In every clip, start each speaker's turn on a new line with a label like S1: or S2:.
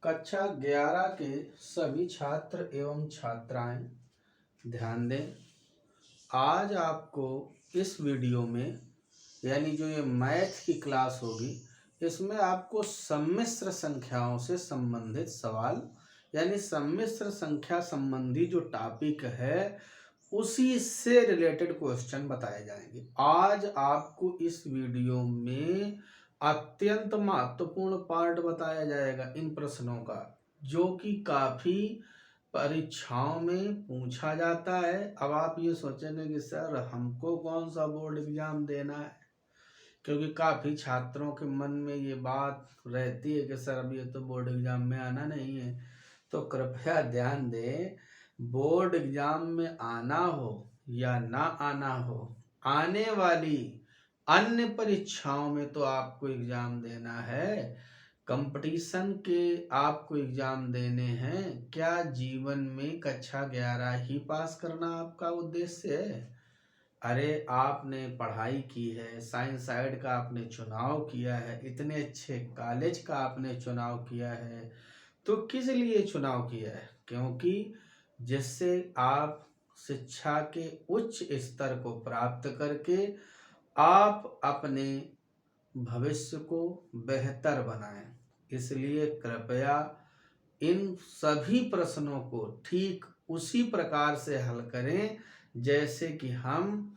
S1: कक्षा 11 के सभी छात्र एवं छात्राएं ध्यान दें। आज आपको इस वीडियो में यानी जो ये मैथ की क्लास होगी इसमें आपको सम्मिश्र संख्याओं से संबंधित सवाल यानी सम्मिश्र संख्या संबंधी जो टॉपिक है उसी से रिलेटेड क्वेश्चन बताए जाएंगे। आज आपको इस वीडियो में अत्यंत महत्वपूर्ण पार्ट बताया जाएगा इन प्रश्नों का, जो कि काफी परीक्षाओं में पूछा जाता है। अब आप ये सोचेंगे कि सर हमको कौन सा बोर्ड एग्जाम देना है, क्योंकि काफी छात्रों के मन में ये बात रहती है कि सर अब ये तो बोर्ड एग्जाम में आना नहीं है। तो कृपया ध्यान दें, बोर्ड एग्जाम में आना हो या ना आना हो, आने वाली अन्य परीक्षाओं में तो आपको एग्जाम देना है। कंपटीशन के आपको एग्जाम देने हैं। क्या जीवन में कक्षा 11 ही पास करना आपका उद्देश्य है? अरे आपने पढ़ाई की है, साइंस साइड का आपने चुनाव किया है, इतने अच्छे कॉलेज का आपने चुनाव किया है, तो किस लिए चुनाव किया है? क्योंकि जिससे आप शिक्षा के उच्च स्तर को प्राप्त करके आप अपने भविष्य को बेहतर बनाएं। इसलिए कृपया इन सभी प्रश्नों को ठीक उसी प्रकार से हल करें जैसे कि हम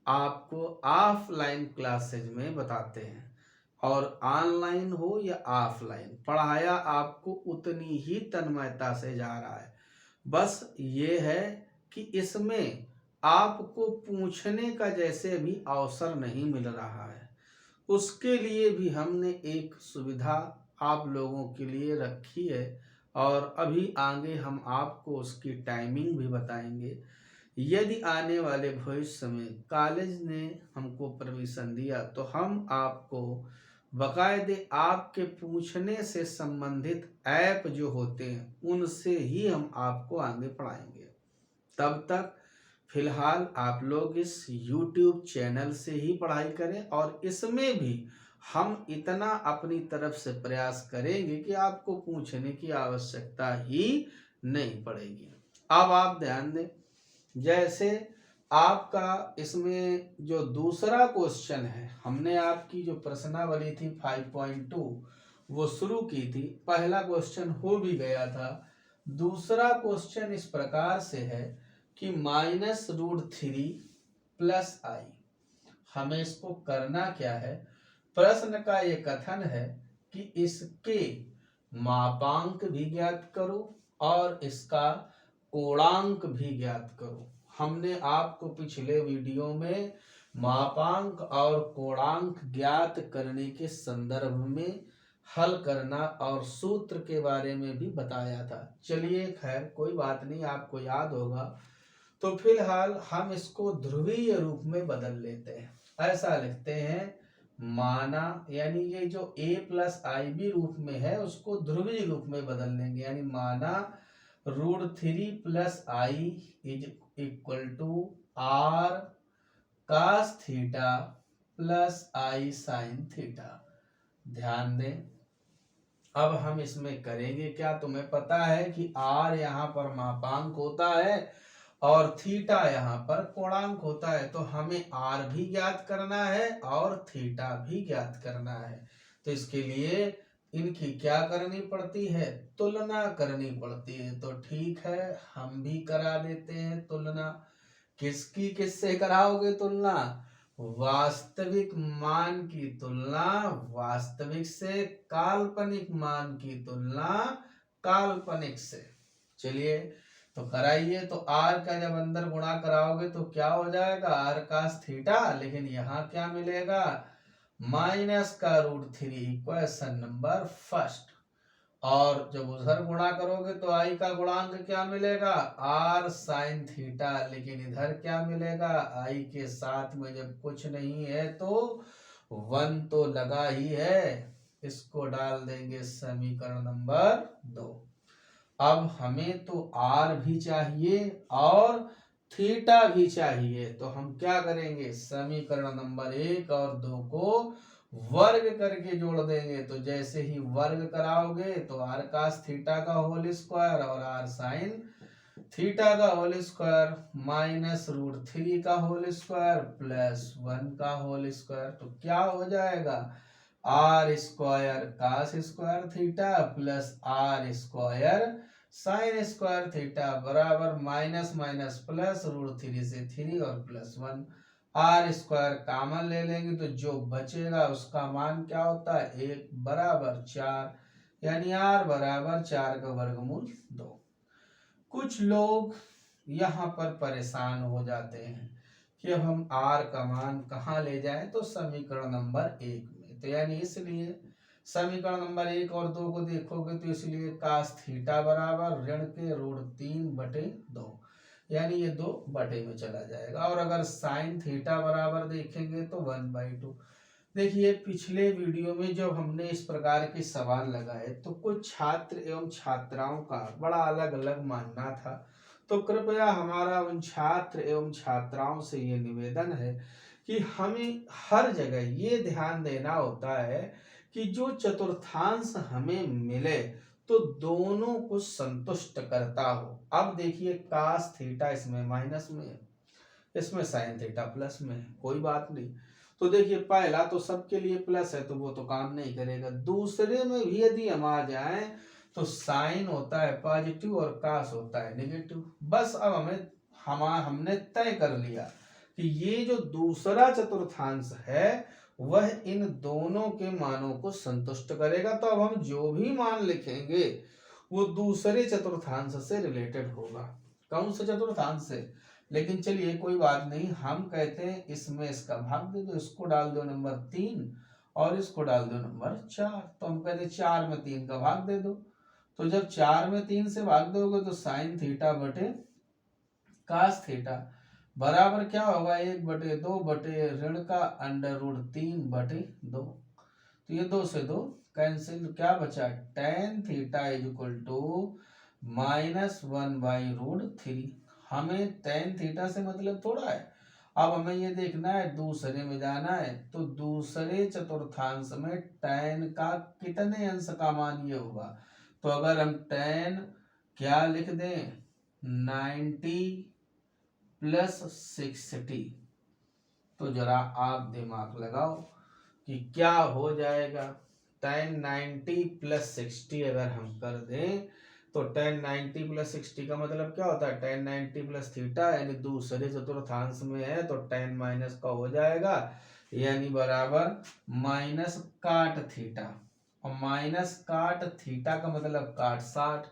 S1: आपको ऑफलाइन क्लासेज में बताते हैं, और ऑनलाइन हो या ऑफलाइन पढ़ाया आपको उतनी ही तन्मयता से जा रहा है। बस ये है कि इसमें आपको पूछने का जैसे भी अवसर नहीं मिल रहा है, उसके लिए भी हमने एक सुविधा आप लोगों के लिए रखी है, और अभी आगे हम आपको उसकी टाइमिंग भी बताएंगे। यदि आने वाले भविष्य में कॉलेज ने हमको परमिशन दिया तो हम आपको बाकायदे आपके पूछने से संबंधित ऐप जो होते हैं उनसे ही हम आपको आगे पढ़ाएंगे। तब तक फिलहाल आप लोग इस YouTube चैनल से ही पढ़ाई करें, और इसमें भी हम इतना अपनी तरफ से प्रयास करेंगे कि आपको पूछने की आवश्यकता ही नहीं पड़ेगी। अब आप ध्यान दें, जैसे आपका इसमें जो दूसरा क्वेश्चन है, हमने आपकी जो प्रश्नावली थी 5.2 वो शुरू की थी। पहला क्वेश्चन हो भी गया था। दूसरा क्वेश्चन इस प्रकार से है कि -√3 + i। हमें इसको करना क्या है? प्रश्न का ये कथन है कि इसके मापांक भी ज्ञात करो और इसका कोणांक भी ज्ञात करो। हमने आपको पिछले वीडियो में मापांक और कोणांक ज्ञात करने के संदर्भ में हल करना और सूत्र के बारे में भी बताया था। चलिए खैर कोई बात नहीं, आपको याद होगा। तो फिलहाल हम इसको ध्रुवीय रूप में बदल लेते हैं। ऐसा लिखते हैं, माना यानी ये जो a + ib रूप में है उसको ध्रुवीय रूप में बदल लेंगे, यानी माना √3 + i = r cos θ + i sin θ। ध्यान दें, अब हम इसमें करेंगे क्या? तुम्हें पता है कि r यहाँ पर मापांक होता है और थीटा यहाँ पर कोणांक होता है, तो हमें r भी ज्ञात करना है और थीटा भी ज्ञात करना है। तो इसके लिए इनकी क्या करनी पड़ती है? तुलना करनी पड़ती है। तो ठीक है, हम भी करा देते हैं तुलना। किसकी किससे कराओगे तुलना? वास्तविक मान की तुलना वास्तविक से, काल्पनिक मान की तुलना काल्पनिक से। चलिए तो कराइए। तो r का जब अंदर गुणा कराओगे तो क्या हो जाएगा? r cos θ, लेकिन यहाँ क्या मिलेगा? -√3 इक्वेशन नंबर फर्स्ट। और जब उधर गुणा करोगे तो i का गुणांक क्या मिलेगा? r sin θ, लेकिन इधर क्या मिलेगा? i के साथ में जब कुछ नहीं है तो 1 तो लगा ही है, इसको डाल देंगे समीकरण नंबर 2। अब हमें तो r भी चाहिए और थीटा भी चाहिए, तो हम क्या करेंगे? समीकरण नंबर 1 और 2 को वर्ग करके जोड़ देंगे, तो जैसे ही वर्ग कराओगे तो आर कास थीटा का होल स्क्वायर और आर साइन थीटा का होल स्क्वायर माइनस रूट 3 का होल स्क्वायर प्लस 1 का होल स्क्वायर, तो क्या हो जाएगा R square cos square theta plus R square sine square theta बराबर माइनस माइनस प्लस रूट 3 से 3 और प्लस 1। आर स्क्वायर कॉमन ले लेंगे तो जो बचेगा उसका मान क्या होता है 1 बराबर 4, यानी आर बराबर 4 का वर्गमूल 2। कुछ लोग यहाँ पर परेशान हो जाते हैं कि अब हम आर का मान कहाँ ले जाएं, तो समीकरण नंबर 1 में, तो यानी इसलिए समीकरण नंबर 1 और 2 को देखोगे तो इसलिए कास थीटा बराबर ऋण के रूट 3/2, यानी ये 2 बटे में चला जाएगा। और अगर साइन थीटा बराबर देखेंगे तो 1/2। देखिए पिछले वीडियो में जब हमने इस प्रकार के सवाल लगाए तो कुछ छात्र एवं छात्राओं का बड़ा अलग अलग मानना था, तो कृपया हमारा उन छात्र एवं छात्राओं से ये निवेदन है कि हमें हर जगह ये ध्यान देना होता है कि जो चतुर्थांश हमें मिले तो दोनों को संतुष्ट करता हो। अब देखिए कास थीटा इसमें माइनस में है, इसमें साइन थीटा प्लस में है, कोई बात नहीं। तो देखिए पहला तो सबके लिए प्लस है तो वो तो काम नहीं करेगा, दूसरे में भी यदि हम आ जाएं तो साइन होता है पॉजिटिव और कास होता है नेगेटिव। बस अब हमने तय कर लिया कि ये जो दूसरा चतुर्थांश है वह इन दोनों के मानों को संतुष्ट करेगा, तो अब हम जो भी मान लिखेंगे वो दूसरे चतुर्थांश से रिलेटेड होगा। कौन से चतुर्थांश से? लेकिन चलिए कोई बात नहीं, हम कहते हैं इसमें इसका भाग दे दो, इसको डाल दो नंबर 3 और इसको डाल दो नंबर 4, तो हम कहते हैं 4 में 3 का भाग दे दो। तो जब 4 में 3 से भाग दोगे तो साइन थीटा बटे कास थीटा बराबर क्या होगा 1/2 बटे ऋण का अंडर रूट 3/2, तो ये 2 से 2 कैंसिल, क्या बचा tan theta is equal to -1/√3। हमें tan थीटा से मतलब थोड़ा है, अब हमें ये देखना है दूसरे में जाना है, तो दूसरे चतुर्थांश में tan का कितने अंश का मान ये होगा, तो अगर हम tan क्या लिख दें 90 + 60, तो जरा आप दिमाग लगाओ कि क्या हो जाएगा। tan 90 + 60 अगर हम कर दें तो tan 90 + 60 का मतलब क्या होता है tan 90 + थीटा, यानी दूसरे चतुर्थांश में है तो tan माइनस का हो जाएगा, यानी बराबर माइनस काट थीटा, और माइनस काट थीटा का मतलब काट 60,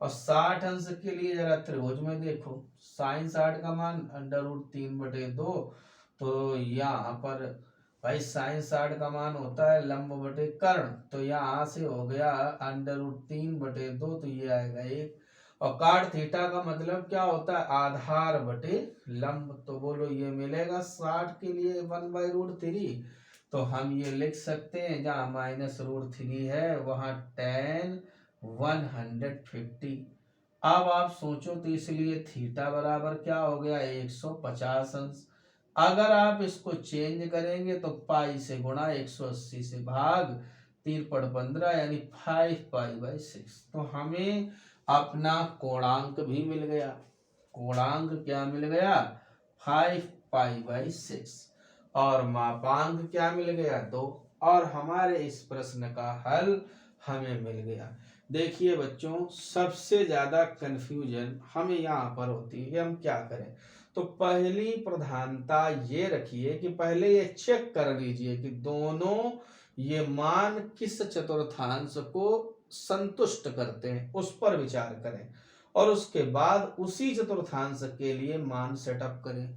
S1: और 60 अंश के लिए जरा त्रिभुज में देखो, साइन 60 का मान √3/2, तो यहाँ पर भाई साइन 60 का मान होता है लंब बटे कर्ण, तो यहाँ से हो गया √3/2, तो ये आएगा 1, और काट थीटा का मतलब क्या होता है आधार बटे लंब, तो बोलो ये मिलेगा 60 के लिए 1/√3, तो हम ये लिख सकते हैं जहाँ -√3 है वहाँ tan 150। अब आप सोचो तो इसलिए थीटा बराबर क्या हो गया 150 अंश। अगर आप इसको चेंज करेंगे तो पाई से गुणा 180 से भाग 3/15 यानी 5π/6, तो हमें अपना कोणांक भी मिल गया। कोणांक क्या मिल गया 5π/6, और मापांक क्या मिल गया 2, और हमारे इस प्रश्न का हल हमें मिल गया। देखिए बच्चों सबसे ज्यादा कंफ्यूजन हमें यहाँ पर होती है कि हम क्या करें, तो पहली प्रधानता ये रखिए कि पहले ये चेक कर लीजिए कि दोनों ये मान किस चतुर्थांश को संतुष्ट करते हैं, उस पर विचार करें, और उसके बाद उसी चतुर्थांश के लिए मान सेटअप करें,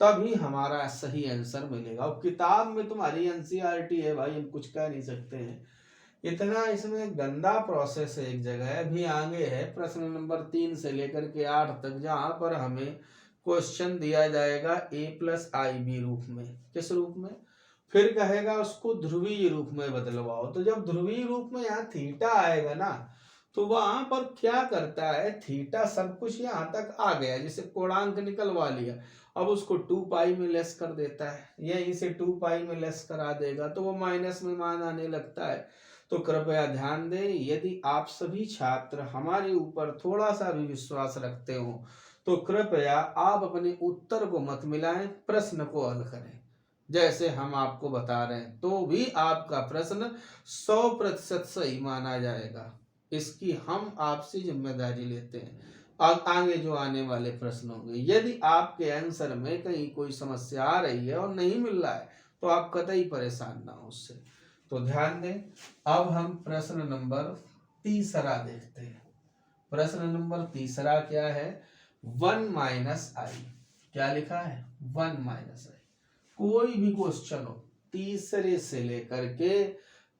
S1: तभी हमारा सही आंसर मिलेगा। और किताब में तुम्हारी एनसीईआरटी है भाई, हम कुछ कह नहीं सकते हैं, इतना इसमें गंदा प्रोसेस है। एक जगह भी आगे है प्रश्न नंबर 3 से लेकर के 8 तक, जहां पर हमें क्वेश्चन दिया जाएगा a+ib रूप में, किस रूप में, फिर कहेगा उसको ध्रुवीय रूप में बदलवाओ, तो जब ध्रुवीय रूप में यहाँ थीटा आएगा ना तो वहां पर क्या करता है, थीटा सब कुछ यहाँ तक आ गया, जैसे कोणांक निकलवा लिया, अब उसको 2 पाई में लेस कर देता है, यहीं से 2 पाई में लेस करा देगा तो वो माइनस में मान आने लगता है। तो कृपया ध्यान दें, यदि आप सभी छात्र हमारे ऊपर थोड़ा सा भी विश्वास रखते हो तो कृपया आप अपने उत्तर को मत मिलाएं, प्रश्न को हल करें जैसे हम आपको बता रहे हैं, तो भी आपका प्रश्न 100% सही माना जाएगा। इसकी हम आपसे जिम्मेदारी लेते हैं। अब आगे जो आने वाले प्रश्न होंगे, यदि आपके आंसर में कहीं कोई समस्या आ रही है और नहीं मिल रहा है तो आप कतई परेशान ना हो उससे। तो ध्यान दें, अब हम प्रश्न नंबर तीसरा देखते हैं। प्रश्न नंबर तीसरा क्या है, 1 माइनस आई। क्या लिखा है, 1 माइनस आई। कोई भी क्वेश्चन हो, तीसरे से लेकर के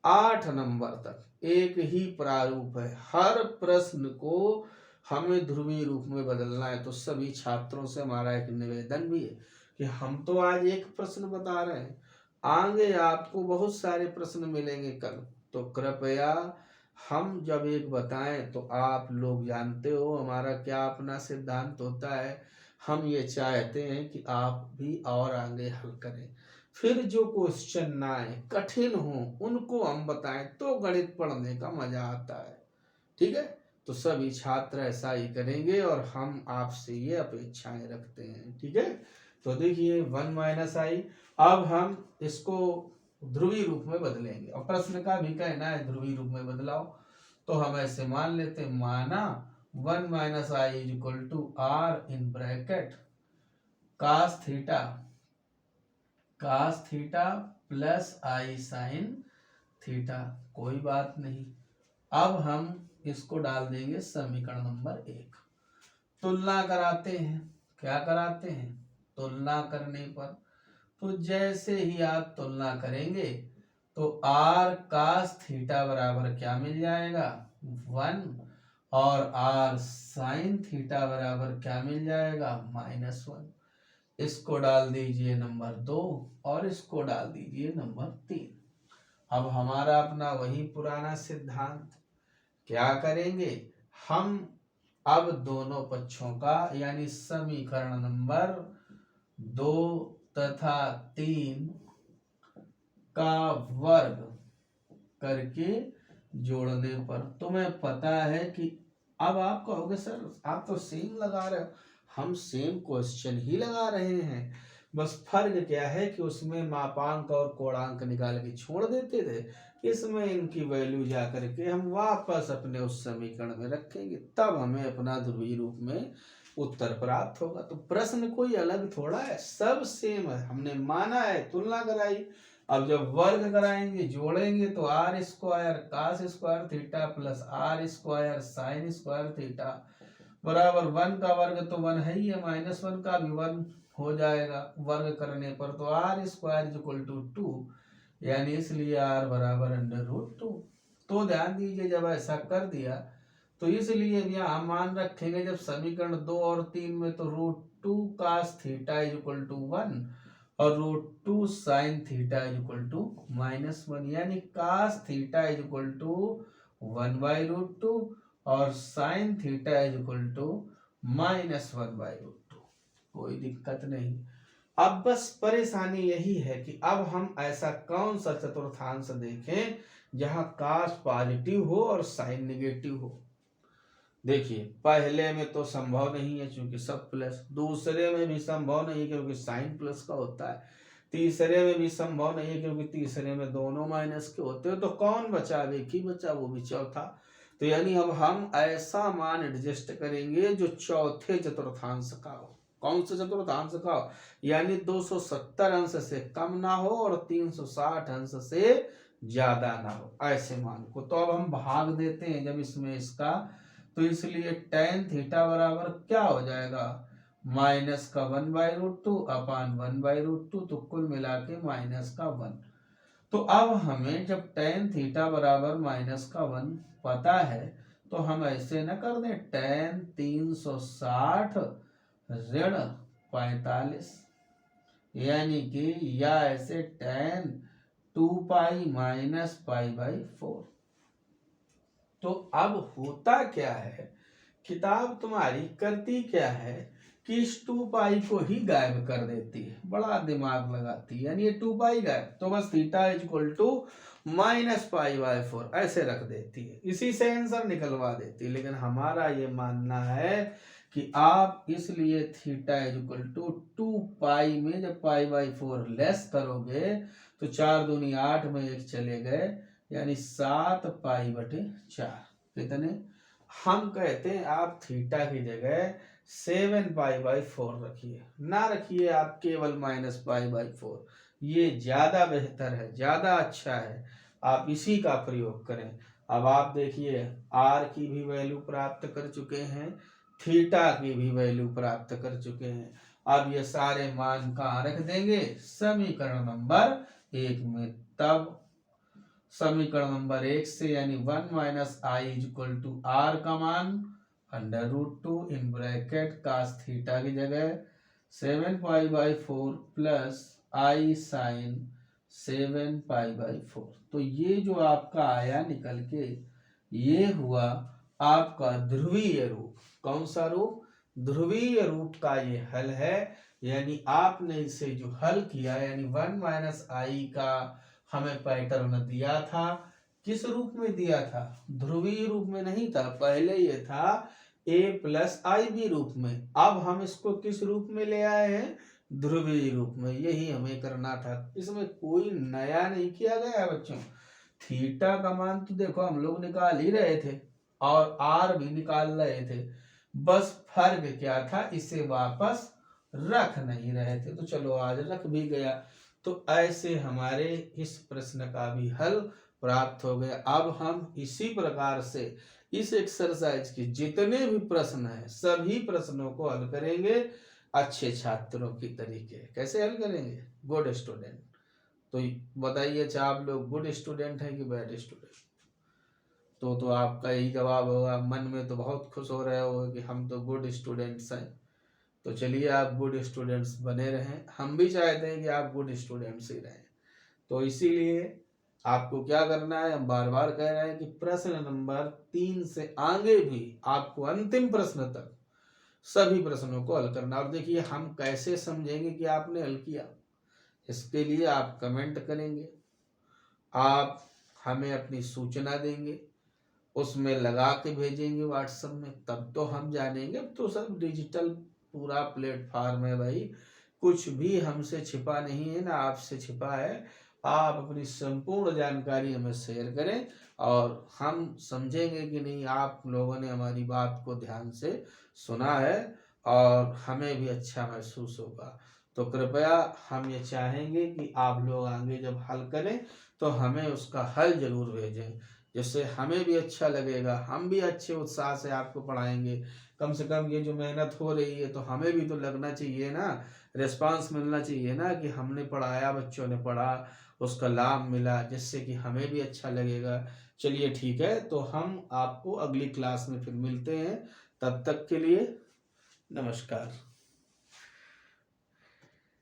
S1: 8 नंबर तक एक ही प्रारूप है। हर प्रश्न को हमें ध्रुवीय रूप में बदलना है। तो सभी छात्रों से हमारा एक निवेदन भी है कि हम तो आज एक प्रश्न बता रहे हैं, आगे आपको बहुत सारे प्रश्न मिलेंगे कल, तो कृपया हम जब एक बताएं तो आप लोग जानते हो हमारा क्या अपना सिद्धांत होता है, हम ये चाहते हैं कि आप भी और आगे हल करें। फिर जो क्वेश्चन ना आए, कठिन हो, उनको हम बताएं तो गणित पढ़ने का मजा आता है। ठीक है, तो सभी छात्र ऐसा ही करेंगे और हम आपसे ये अपेक्षाएं रखते हैं। ठीक है, तो देखिए 1 माइनस आई, अब हम इसको ध्रुवीय रूप में बदलेंगे और प्रश्न का भी कहना है ध्रुवीय रूप में बदलाओ। तो हम ऐसे मान लेते हैं, माना 1 minus i is equal to R in bracket cos theta plus i sine theta. कोई बात नहीं, अब हम इसको डाल देंगे समीकरण नंबर 1। तुलना कराते हैं, क्या कराते हैं, तुलना करने पर तो जैसे ही आप तुलना करेंगे तो आर कास थीटा बराबर क्या मिल जाएगा, 1, और आर साइन थीटा बराबर क्या मिल जाएगा, -1। इसको डाल दीजिए नंबर 2 और इसको डाल दीजिए नंबर 3। अब हमारा अपना वही पुराना सिद्धांत, क्या करेंगे हम, अब दोनों पक्षों का यानी समीकरण नंबर 2 तथा 3 का वर्ग करके जोड़ने पर तुम्हें पता है कि, अब आप कहोगे सर आप तो सेम लगा रहे हो, हम सेम क्वेश्चन ही लगा रहे हैं, बस फर्क क्या है कि उसमें मापांक और कोणांक निकाल के छोड़ देते थे, इसमें इनकी वैल्यू जा करके हम वापस अपने उस समीकरण में रखेंगे, तब हमें अपना ध्रुवीय रूप में उत्तर प्राप्त होगा। तो प्रश्न कोई अलग थोड़ा है, सब सेम है, हमने माना है, तुलना कराई। अब जब वर्ग कराएंगे, जोड़ेंगे, तो R square cos square theta plus R square sine square theta बराबर 1 का वर्ग तो 1 है ही है, -1 का भी 1 हो जाएगा वर्ग करने पर, तो आर स्क्वायर इक्वल टू 2, यानी इसलिए आर बराबर √2। तो ध्यान दीजिए, जब ऐसा कर दिया तो इसलिए यहाँ मान रखेंगे, जब समीकरण 2 और 3 में तो √2 कास थीटा इक्वल टू 1 और √2 साइन थीटा इक्वल टू -1, यानी कास थीटा इक्वल टू 1/√2 और साइन थीटा इक्वल टू -1/√2। कोई दिक्कत नहीं। अब बस परेशानी यही है कि अब हम ऐसा कौन सा चतुर्थांश देखें जहां कास पॉजिटिव हो और साइन निगेटिव हो। देखिए, पहले में तो संभव नहीं है क्योंकि सब प्लस, दूसरे में भी संभव नहीं है क्योंकि साइन प्लस का होता है, तीसरे में भी संभव नहीं है क्योंकि तीसरे में दोनों माइनस के होते हैं, तो कौन बचा, एक ही बचा, वो भी चौथा। तो यानी अब हम ऐसा मान एडजस्ट करेंगे जो चौथे चतुर्थांश का हो। कौन सा चतुर्थांश का हो, यानी 270 अंश से कम ना हो और 360 अंश से ज्यादा ना हो, ऐसे मान को। तो अब हम भाग देते हैं जब इसमें इसका, तो इसलिए tan थीटा बराबर क्या हो जाएगा, -1/√2 अपान 1/√2, तो कुल मिला के -1। तो अब हमें जब tan थीटा बराबर -1 पता है तो हम ऐसे न कर दें, tan 360 ऋण 45, यानी कि या ऐसे tan 2 पाई -π/4। तो अब होता क्या है, किताब तुम्हारी करती क्या है कि इस 2 पाई को ही गायब कर देती है, बड़ा दिमाग लगाती है। यानी ये 2 पाई गायब, तो बस थीटा इज इक्वल टू -π/4 ऐसे रख देती है, इसी से आंसर निकलवा देती है। लेकिन हमारा ये मानना है कि आप इसलिए थीटा इज इक्वल टू 2 पाई में जब π/4 लेस करोगे तो 4 दूनी 8 में 1 चले गए, यानी 7π/4 कितने। हम कहते हैं आप थीटा की जगह 7π/4 रखिए, ना रखिए आप केवल -π/4, ये ज्यादा बेहतर है, ज्यादा अच्छा है, आप इसी का प्रयोग करें। अब आप देखिए r की भी वैल्यू प्राप्त कर चुके हैं, थीटा की भी वैल्यू प्राप्त कर चुके हैं। अब ये सारे मान कहाँ रख देंगे, समीकरण नंबर 1 में। तब समीकरण नंबर 1 से यानी 1 - i = r का मान √2 इन ब्रैकेट cos थीटा की जगह 7π/4 प्लस i sin 7π/4। तो ये जो आपका आया निकल के, ये हुआ आपका ध्रुवीय रूप। कौन सा रूप, ध्रुवीय रूप का ये हल है। यानी आपने इसे जो हल किया, यानी 1 - i का हमें पैटर्न दिया था, किस रूप में दिया था, ध्रुवीय रूप में नहीं था, पहले ये था a + ib रूप में। अब हम इसको किस रूप में ले आए हैं, ध्रुवीय रूप में। यही हमें करना था, इसमें कोई नया नहीं किया गया बच्चों। थीटा का मान तो देखो हम लोग निकाल ही रहे थे और r भी निकाल रहे थे, बस फर्क क्या था, इसे वापस रख नहीं रहे थे। तो चलो आज रख भी गया। तो ऐसे हमारे इस प्रश्न का भी हल प्राप्त हो गया। अब हम इसी प्रकार से इस एक्सरसाइज के जितने भी प्रश्न हैं, सभी प्रश्नों को हल करेंगे अच्छे छात्रों की तरीके। कैसे हल करेंगे, गुड स्टूडेंट। तो बताइए, अच्छा आप लोग गुड स्टूडेंट हैं कि बैड स्टूडेंट। तो आपका यही जवाब होगा, मन में तो बहुत खुश हो रहे हो कि हम तो गुड स्टूडेंट्स हैं। तो चलिए आप गुड स्टूडेंट्स बने रहें, हम भी चाहते हैं कि आप गुड स्टूडेंट्स ही रहें। तो इसीलिए आपको क्या करना है, हम बार बार कह रहे हैं कि प्रश्न नंबर 3 से आगे भी आपको अंतिम प्रश्न तक सभी प्रश्नों को हल करना। और देखिए हम कैसे समझेंगे कि आपने हल किया, इसके लिए आप कमेंट करेंगे, आप हमें अपनी सूचना देंगे, उसमें लगा के भेजेंगे व्हाट्सएप में, तब तो हम जानेंगे। अब तो सब डिजिटल पूरा प्लेटफॉर्म है भाई, कुछ भी हमसे छिपा नहीं है, ना आपसे छिपा है। आप अपनी संपूर्ण जानकारी हमें शेयर करें और हम समझेंगे कि नहीं आप लोगों ने हमारी बात को ध्यान से सुना है और हमें भी अच्छा महसूस होगा। तो कृपया हम ये चाहेंगे कि आप लोग आगे जब हल करें तो हमें उसका हल जरूर भेजें, जिससे हमें भी अच्छा लगेगा, हम भी अच्छे उत्साह से आपको पढ़ाएंगे। कम से कम ये जो मेहनत हो रही है तो हमें भी तो लगना चाहिए ना, रिस्पांस मिलना चाहिए ना कि हमने पढ़ाया, बच्चों ने पढ़ा, उसका लाभ मिला, जिससे कि हमें भी अच्छा लगेगा। चलिए ठीक है, तो हम आपको अगली क्लास में फिर मिलते हैं, तब तक के लिए नमस्कार।